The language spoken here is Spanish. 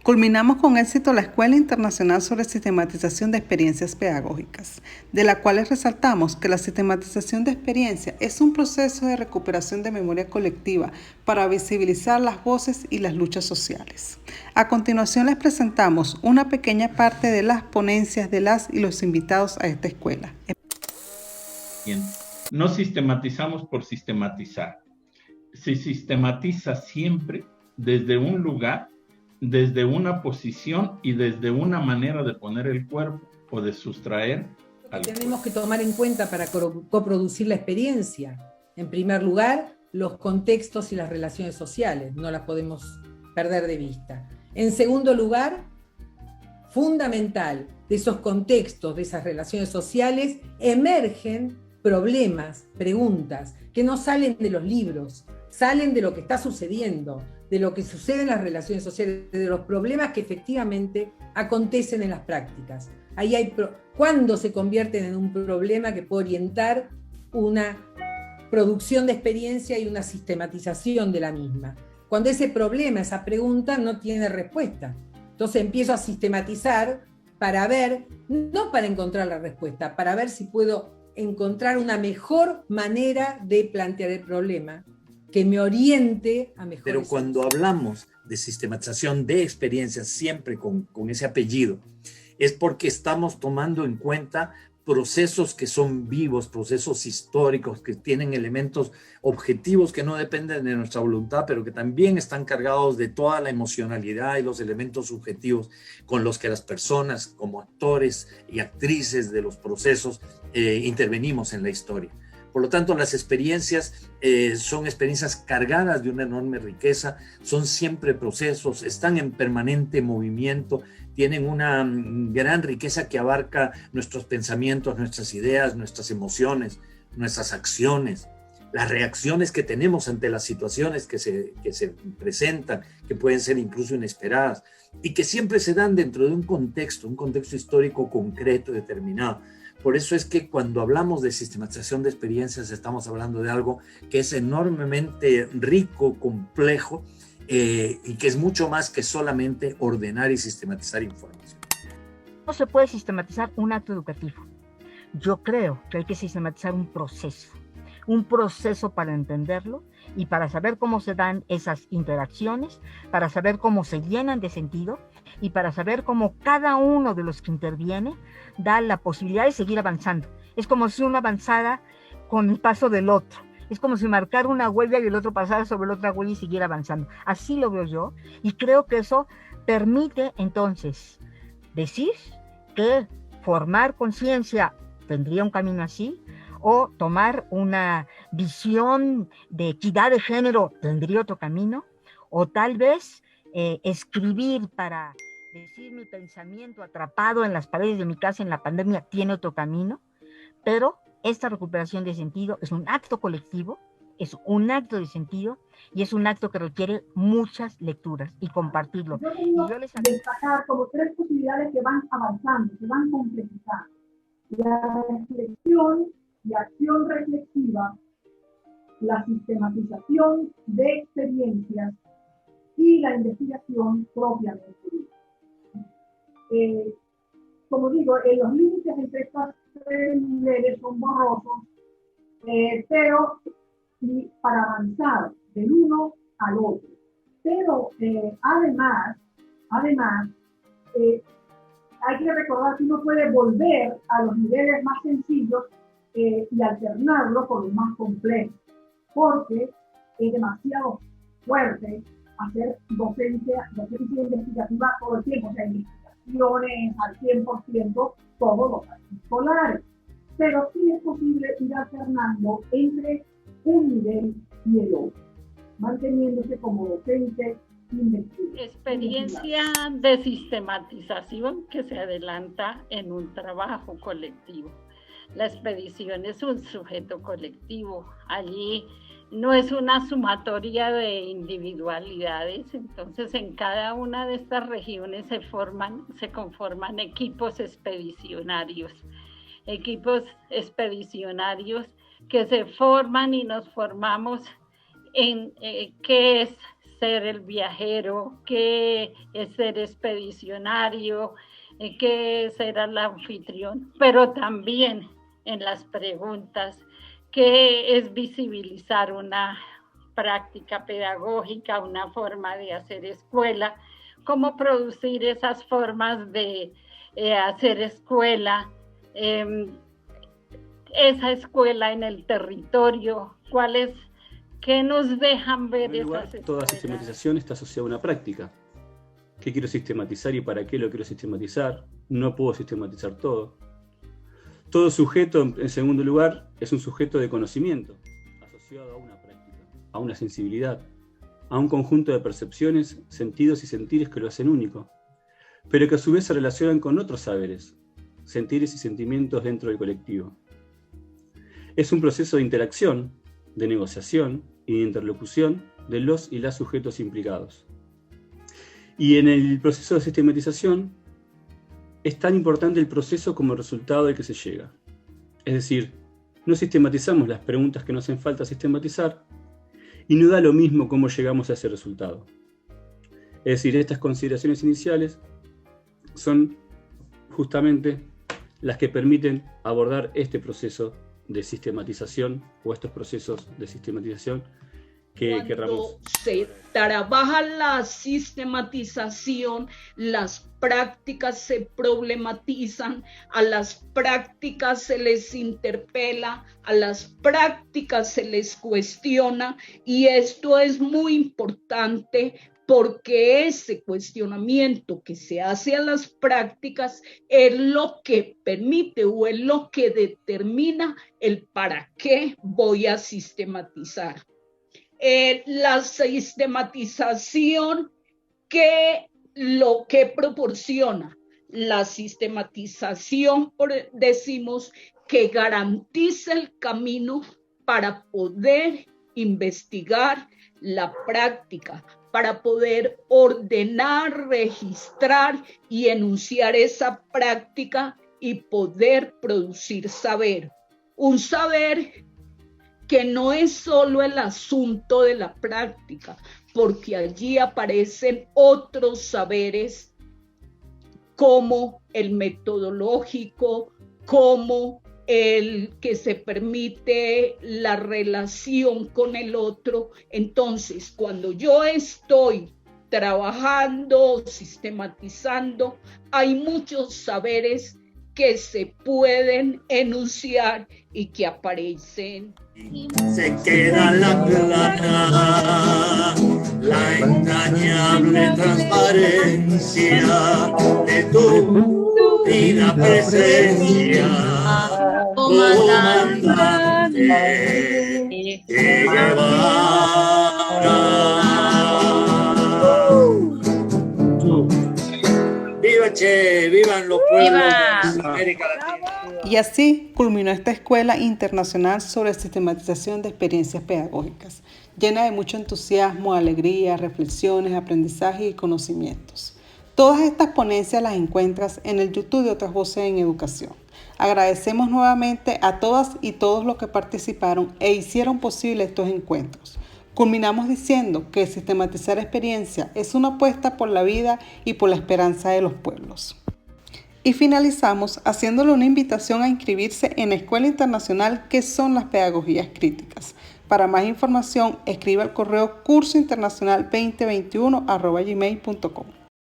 Culminamos con éxito la Escuela Internacional sobre Sistematización de Experiencias Pedagógicas, de la cual resaltamos que la sistematización de experiencia es un proceso de recuperación de memoria colectiva para visibilizar las voces y las luchas sociales. A continuación les presentamos una pequeña parte de las ponencias de las y los invitados a esta escuela. Bien. No sistematizamos por sistematizar. Se sistematiza siempre desde un lugar, desde una posición y desde una manera de poner el cuerpo o de sustraer. Tenemos que tomar en cuenta para coproducir la experiencia. En primer lugar, los contextos y las relaciones sociales, no las podemos perder de vista. En segundo lugar, fundamental, de esos contextos, de esas relaciones sociales, emergen problemas, preguntas, que no salen de los libros, salen de lo que está sucediendo, de lo que sucede en las relaciones sociales, de los problemas que efectivamente acontecen en las prácticas. Ahí hay cuándo se convierten en un problema que puede orientar una producción de experiencia y una sistematización de la misma. Cuando ese problema, esa pregunta no tiene respuesta. Entonces empiezo a sistematizar para ver, no para encontrar la respuesta, para ver si puedo encontrar una mejor manera de plantear el problema que me oriente a mejor. Pero cuando hablamos de sistematización de experiencias, siempre con ese apellido, es porque estamos tomando en cuenta procesos que son vivos, procesos históricos, que tienen elementos objetivos que no dependen de nuestra voluntad, pero que también están cargados de toda la emocionalidad y los elementos subjetivos con los que las personas, como actores y actrices de los procesos, intervenimos en la historia. Por lo tanto, las experiencias son experiencias cargadas de una enorme riqueza, son siempre procesos, están en permanente movimiento, tienen una gran riqueza que abarca nuestros pensamientos, nuestras ideas, nuestras emociones, nuestras acciones, las reacciones que tenemos ante las situaciones que se presentan, que pueden ser incluso inesperadas y que siempre se dan dentro de un contexto histórico concreto, determinado. Por eso es que cuando hablamos de sistematización de experiencias estamos hablando de algo que es enormemente rico, complejo y que es mucho más que solamente ordenar y sistematizar información. No se puede sistematizar un acto educativo. Yo creo que hay que sistematizar un proceso para entenderlo y para saber cómo se dan esas interacciones, para saber cómo se llenan de sentido y para saber cómo cada uno de los que interviene da la posibilidad de seguir avanzando. Es como si uno avanzara con el paso del otro. Es como si marcara una huella y el otro pasara sobre la otra huella y siguiera avanzando. Así lo veo yo y creo que eso permite entonces decir que formar conciencia tendría un camino así, o tomar una visión de equidad de género tendría otro camino, o tal vez escribir para decir mi pensamiento atrapado en las paredes de mi casa en la pandemia tiene otro camino, pero esta recuperación de sentido es un acto colectivo, es un acto de sentido y es un acto que requiere muchas lecturas y compartirlo. Yo les destacar como tres posibilidades que van avanzando, que van complejizando. La reflexión y acción reflexiva, la sistematización de experiencias y la investigación propiamente dicha. Como digo, los límites entre estos tres niveles son borrosos, pero para avanzar del uno al otro. Pero además hay que recordar que uno puede volver a los niveles más sencillos y alternarlo con los más complejos, porque es demasiado fuerte hacer docencia investigativa todo el tiempo, o sea, investigaciones al 100% todos los años escolares. Pero sí es posible ir alternando entre un nivel y el otro, manteniéndose como docente. Experiencia de sistematización que se adelanta en un trabajo colectivo. La expedición es un sujeto colectivo. Allí no es una sumatoria de individualidades, entonces en cada una de estas regiones se conforman equipos expedicionarios que se forman y nos formamos en qué es ser el viajero, qué es ser expedicionario, qué es ser el anfitrión, pero también en las preguntas, qué es visibilizar una práctica pedagógica, una forma de hacer escuela, cómo producir esas formas de hacer escuela, esa escuela en el territorio, qué nos dejan ver esas escuelas. Toda sistematización está asociada a una práctica. ¿Qué quiero sistematizar y para qué lo quiero sistematizar? No puedo sistematizar todo. Todo sujeto, en segundo lugar, es un sujeto de conocimiento, asociado a una práctica, a una sensibilidad, a un conjunto de percepciones, sentidos y sentires que lo hacen único, pero que a su vez se relacionan con otros saberes, sentires y sentimientos dentro del colectivo. Es un proceso de interacción, de negociación y de interlocución de los y las sujetos implicados. Y en el proceso de sistematización es tan importante el proceso como el resultado al que se llega. Es decir, no sistematizamos las preguntas que nos hacen falta sistematizar y no da lo mismo cómo llegamos a ese resultado. Es decir, estas consideraciones iniciales son justamente las que permiten abordar este proceso de sistematización o estos procesos de sistematización que querramos. Se trabaja la sistematización, las prácticas se problematizan, a las prácticas se les interpela, a las prácticas se les cuestiona, y esto es muy importante porque ese cuestionamiento que se hace a las prácticas es lo que permite o es lo que determina el para qué voy a sistematizar. La sistematización, lo que proporciona la sistematización, decimos que garantiza el camino para poder investigar la práctica, para poder ordenar, registrar y enunciar esa práctica y poder producir saber. Un saber que no es solo el asunto de la práctica, porque allí aparecen otros saberes como el metodológico, como el que se permite la relación con el otro. Entonces, cuando yo estoy trabajando, sistematizando, hay muchos saberes que se pueden enunciar y que aparecen. Se queda la plana, la engañable transparencia de tu divina presencia, comandante Che Guevara. ¡Viva Che! ¡Vivan los pueblos de América Latina! Y así culminó esta Escuela Internacional sobre Sistematización de Experiencias Pedagógicas, llena de mucho entusiasmo, alegría, reflexiones, aprendizaje y conocimientos. Todas estas ponencias las encuentras en el YouTube de Otras Voces en Educación. Agradecemos nuevamente a todas y todos los que participaron e hicieron posible estos encuentros. Culminamos diciendo que sistematizar experiencia es una apuesta por la vida y por la esperanza de los pueblos. Y finalizamos haciéndole una invitación a inscribirse en la Escuela Internacional ¿Qué son las pedagogías críticas? Para más información, escriba al correo cursointernacional2021@gmail.com.